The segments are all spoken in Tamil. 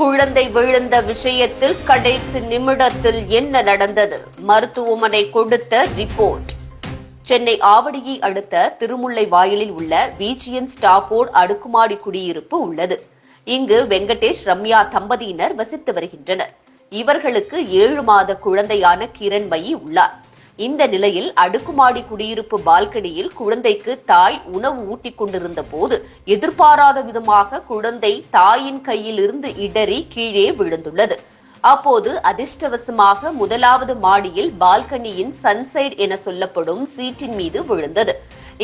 குழந்தை விழுந்த விஷயத்தில் கடைசி நிமிடத்தில் என்ன நடந்தது? மருத்துவமனை கொடுத்த ரிப்போர்ட். சென்னை ஆவடியை அடுத்த திருமுல்லை வாயிலில் உள்ள விஜிஎன் ஸ்டாஃபோர்ட் அடுக்குமாடி குடியிருப்பு உள்ளது. இங்கு வெங்கடேஷ், ரம்யா தம்பதியினர் வசித்து வருகின்றனர். இவர்களுக்கு 7 மாத குழந்தையான கிரண்மயி உள்ளார். இந்த நிலையில் அடுக்குமாடி குடியிருப்பு பால்கனியில் குழந்தைக்கு தாய் உணவு ஊட்டிக் கொண்டிருந்த போது எதிர்பாராத விதமாக குழந்தை தாயின் கையில் இருந்து இடறி கீழே விழுந்துள்ளது. அப்போது அதிர்ஷ்டவசமாக முதலாவது மாடியில் பால்கனியின் சன்சைட் என சொல்லப்படும் சீட்டின் மீது விழுந்தது.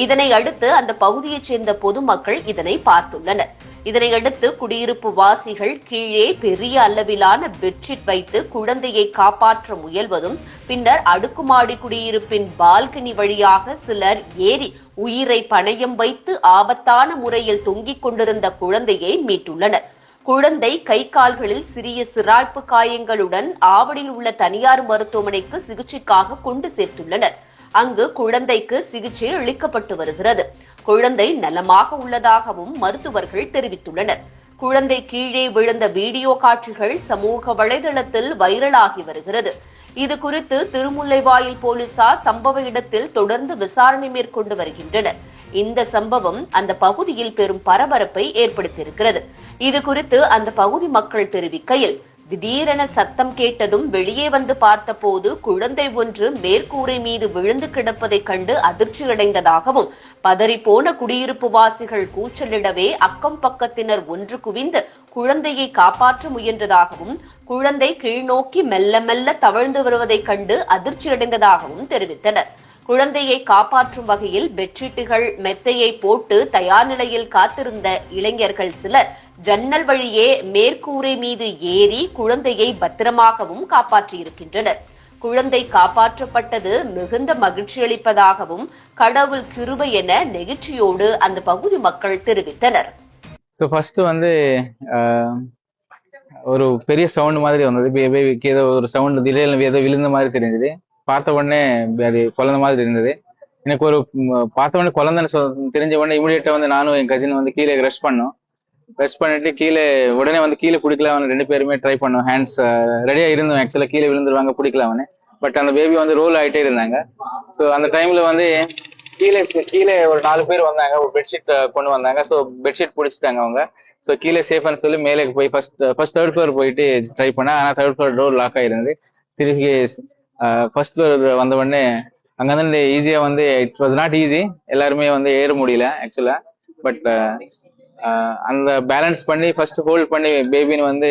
இதனை அடுத்து அந்த பகுதியைச் சேர்ந்த பொதுமக்கள் இதனை பார்த்துள்ளனர். இதனையடுத்து குடியிருப்பு வாசிகள் கீழே பெரிய அளவிலான பெட்ஷீட் வைத்து குழந்தையை காப்பாற்ற முயல்வதும், பின்னர் அடுக்குமாடி குடியிருப்பின் பால்கனி வழியாக சிலர் ஏறி உயிரை பணயம் வைத்து ஆபத்தான முறையில் தொங்கிக் கொண்டிருந்த குழந்தையை மீட்டுள்ளனர். குழந்தை கை கால்களில் சிறிய சிராய்ப்பு காயங்களுடன் ஆவடியில் உள்ள தனியார் மருத்துவமனைக்கு சிகிச்சைக்காக கொண்டு சேர்த்துள்ளனர். அங்கு குழந்தைக்கு சிகிச்சை அளிக்கப்பட்டு வருகிறது. குழந்தை நலமாக உள்ளதாகவும் மருத்துவர்கள் தெரிவித்துள்ளனர். குழந்தை கீழே விழுந்த வீடியோ காட்சிகள் சமூக வலைதளத்தில் வைரலாகி வருகிறது. இது குறித்து திருமுல்லைவாயில் போலீசார் சம்பவ இடத்தில் தொடர்ந்து விசாரணை மேற்கொண்டு வருகின்றனர். இந்த சம்பவம் அந்த பகுதியில் பெரும் பரபரப்பை ஏற்படுத்தியிருக்கிறது. இது குறித்து அந்த பகுதி மக்கள் தெரிவிக்கையில், திடீரென சத்தம் கேட்டதும் வெளியே வந்து பார்த்தபோது குழந்தை ஒன்று மேற்கூரை மீது விழுந்து கிடப்பதை கண்டு அதிர்ச்சியடைந்ததாகவும், பதறிப்போன குடியிருப்பு வாசிகள் கூச்சலிடவே அக்கம் பக்கத்தினர் ஒன்று குவிந்து குழந்தையை காப்பாற்ற முயன்றதாகவும், குழந்தை கீழ்நோக்கி மெல்ல மெல்ல தவழ்ந்து வருவதைக் கண்டு அதிர்ச்சியடைந்ததாகவும் தெரிவித்தனர். குழந்தையை காப்பாற்றும் வகையில் பெட்ஷீட்டுகள், மெத்தையை போட்டு தயார் நிலையில் காத்திருந்த இளைஞர்கள் சிலர் ஜன்னல் வழியே மேற்கூரை மீது ஏறி குழந்தையை பத்திரமாகவும் காப்பாற்றியிருக்கின்றனர். குழந்தை காப்பாற்றப்பட்டது மிகுந்த மகிழ்ச்சியளிப்பதாகவும், கடவுள் கிருபை என நெகிழ்ச்சியோடு அந்த பகுதி மக்கள் தெரிவித்தனர். ஃபர்ஸ்ட் ஒரு பெரிய சவுண்ட் மாதிரி வந்தது. ஏதோ ஒரு சவுண்ட் திடீர்னு ஏதோ விழுந்த மாதிரி தெரிஞ்சது. பார்த்த உடனே அது குழந்தை மாதிரி இருந்தது. எனக்கு பார்த்த உடனே குழந்தைன்னு தெரிஞ்ச உடனே இமீடியட்டா நானும் என் கசின் கீழே ரெஸ்ட் பண்ணோம். ரெஸ்ட் பண்ணிட்டு உடனே கீழே பிடிக்கல. 2 பேருமே ட்ரை பண்ணோம். ஹேண்ட்ஸ் ரெடியா இருந்தோம். ஆக்சுவலா கீழே விழுந்துருவாங்க, பிடிக்கல அவனை. பட் அந்த பேபி ரோல் ஆகிட்டே இருந்தாங்க. ஸோ அந்த டைம்ல கீழே ஒரு 4 பேர் வந்தாங்க. ஒரு பெட்ஷீட் கொண்டு வந்தாங்க. ஸோ பெட்ஷீட் பிடிச்சிட்டாங்க அவங்க. ஸோ கீழே சேஃப்னு சொல்லி மேலே போய் ஃபர்ஸ்ட் 3rd ஃப்ளோர் போயிட்டு ட்ரை பண்ணேன். ஆனால் 3rd ஃப்ளோர் டோர் லாக் ஆகிருந்தது. திருப்பி ஃபர்ஸ்ட் ஃப்ளோர் வந்த உடனே அங்கே ஈஸியா இட் வாஸ் நாட் ஈஸி. எல்லாருமே ஏற முடியல ஆக்சுவலா. பட் அந்த பேலன்ஸ் பண்ணி ஃபர்ஸ்ட் ஹோல்ட் பண்ணி பேபின்னு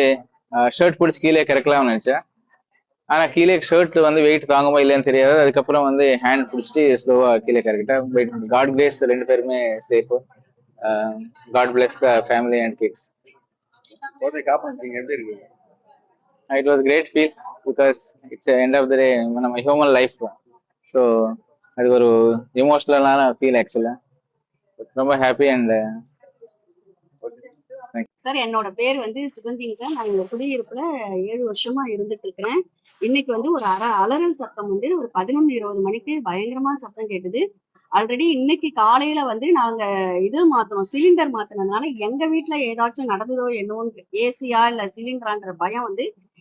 ஷர்ட் பிடிச்சி கீழே கிறக்கலாம்னு நினைச்சேன். ஆனா கீழே ஷர்ட் வெயிட் தாங்குமா இல்லையான்னு தெரியாது. அதுக்கப்புறம் ஹேண்ட் பிடிச்சிட்டு ஸ்லோவா கீழே கிறக்கிட்டேன். காட் பிளேஸ் 2 பேருமே safe. God bless the family and kids. It was great feel because it's the end of the day நம்ம ஹியூமன் லைஃப். ஸோ அது ஒரு எமோஷனலான ஃபீல் ஆக்சுவலா. ரொம்ப ஹாப்பி அண்ட் சார், என்னோட பேர் சுகந்திங்க சார். நான் இந்த குடியிருப்புல 7 வருஷமா இருந்துட்டு இருக்கிறேன். இன்னைக்கு ஒரு அலறல் சத்தம் ஒரு 11:20 மணிக்கு பயங்கரமா சத்தம் கேட்டுது. ஆல்ரெடி இன்னைக்கு காலையில நாங்க மாத்தணும், சிலிண்டர் மாத்தினதுனால எங்க வீட்டுல ஏதாச்சும் நடந்ததோ என்னவோன்னு, ஏசியா இல்ல சிலிண்டரான்ற பயம்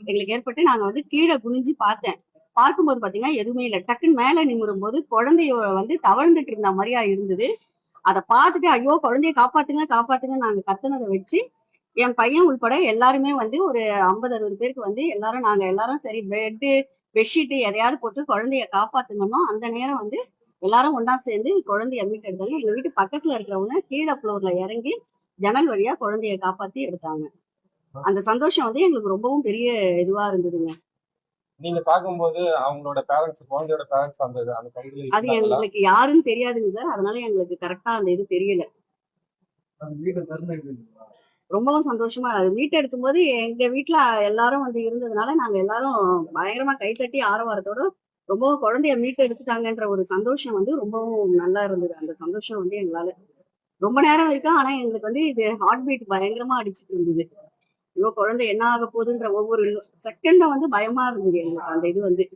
எங்களுக்கு ஏற்பட்டு நாங்க கீழே குனிஞ்சு பார்த்தேன். பார்க்கும்போது பாத்தீங்கன்னா எதுவுமே இல்லை. டக்குன்னு மேல நிமிரும் போது குழந்தைய தவழ்ந்துட்டு இருந்த மாதிரியா இருந்தது. அதை பார்த்துட்டு ஐயோ குழந்தைய காப்பாத்துங்க காப்பாத்துங்க நாங்க கத்துனதை வச்சு என் பையன் உள்பட எல்லாருமே ஒரு 50-60 பேருக்கு எல்லாரும் நாங்க எல்லாரும் சரி பெட்ஷீட்டு எதையாவது போட்டு குழந்தைய காப்பாத்துங்கன்னோ. அந்த நேரம் எல்லாரும் ஒன்னா சேர்ந்து குழந்தைய மீட்டு எடுத்தாங்க. எங்க வீட்டு பக்கத்துல இருக்கிறவங்க கீழே ஃப்ளோர்ல இறங்கி ஜன்னல் வழியா குழந்தைய காப்பாத்தி எடுத்தாங்க. அந்த சந்தோஷம் எங்களுக்கு ரொம்பவும் பெரிய இதுவா இருந்ததுங்க. நீங்க பாக்கும்போது அவங்களோட பேரண்ட்ஸ், குழந்தையோட பேரண்ட்ஸ் அந்த பகுதியில் அது எங்களுக்கு யாருன்னு தெரியாதுங்க சார். அதனால எங்களுக்கு கரெக்டா அந்த இது தெரியல. ரொம்பவும் சந்தோஷமா மீட்டு எடுக்கும் போது எங்க வீட்டுல எல்லாரும் இருந்ததுனால நாங்க எல்லாரும் பயங்கரமா கைத்தட்டி ஆரவாரத்தோட ரொம்பவும் குழந்தைய மீட்டு எடுத்துட்டாங்கன்ற ஒரு சந்தோஷம் ரொம்பவும் நல்லா இருந்தது. அந்த சந்தோஷம் எங்களால ரொம்ப நேரம் இருக்கு. ஆனா எங்களுக்கு இது ஹார்ட் பீட் பயங்கரமா அடிச்சுட்டு இருந்தது. ஐயோ குழந்தை என்ன ஆக போகுதுன்ற ஒவ்வொரு செகண்டும் பயமா இருந்தது எங்களுக்கு. அந்த இது